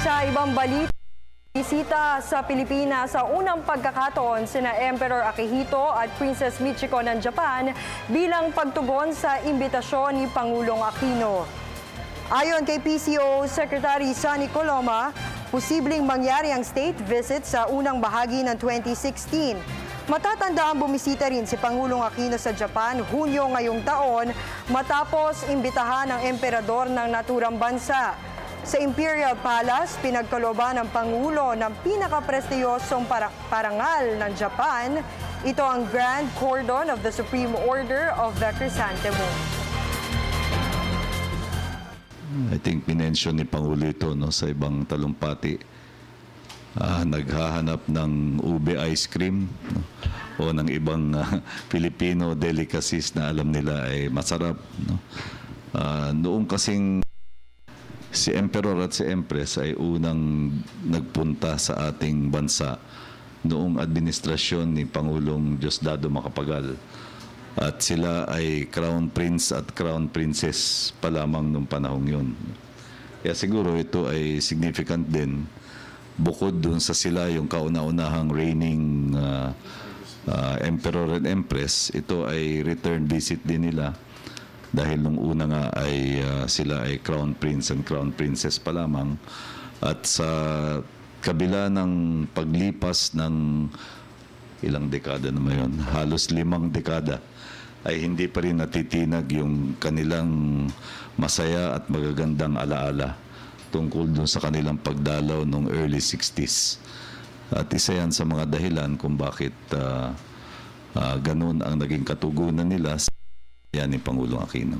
Sa ibang balita, bisita sa Pilipinas sa unang pagkakataon sina Emperor Akihito at Princess Michiko ng Japan bilang pagtugon sa imbitasyon ni Pangulong Aquino. Ayon kay PCO Secretary Sonny Coloma, posibleng mangyari ang state visit sa unang bahagi ng 2016. Matatandaan bumisita rin si Pangulong Aquino sa Japan Hunyo ngayong taon matapos imbitahan ng emperador ng naturang bansa. Sa Imperial Palace, pinagkaloban ng Pangulo ng pinakaprestiyosong parangal ng Japan. Ito ang Grand Cordon of the Supreme Order of the Chrysanthemum. I think minention ni Pangulo ito sa ibang talumpati. Naghahanap ng ube ice cream o ng ibang Filipino delicacies na alam nila ay masarap. Noong kasing si Emperor at si Empress ay unang nagpunta sa ating bansa noong administrasyon ni Pangulong Diosdado Macapagal. At sila ay Crown Prince at Crown Princess pa lamang noong panahong yun. Kaya siguro ito ay significant din. Bukod dun sa sila yung kauna-unahang reigning Emperor and Empress, ito ay return visit din nila. Dahil nung una nga ay sila ay Crown Prince and Crown Princess pa lamang. At sa kabila ng paglipas ng ilang dekada naman yun, halos 5 dekada, ay hindi pa rin natitinag yung kanilang masaya at magagandang alaala tungkol dun sa kanilang pagdalaw noong early 60s. At isa yan sa mga dahilan kung bakit ganun ang naging katugunan nila yan ni Pangulong Aquino.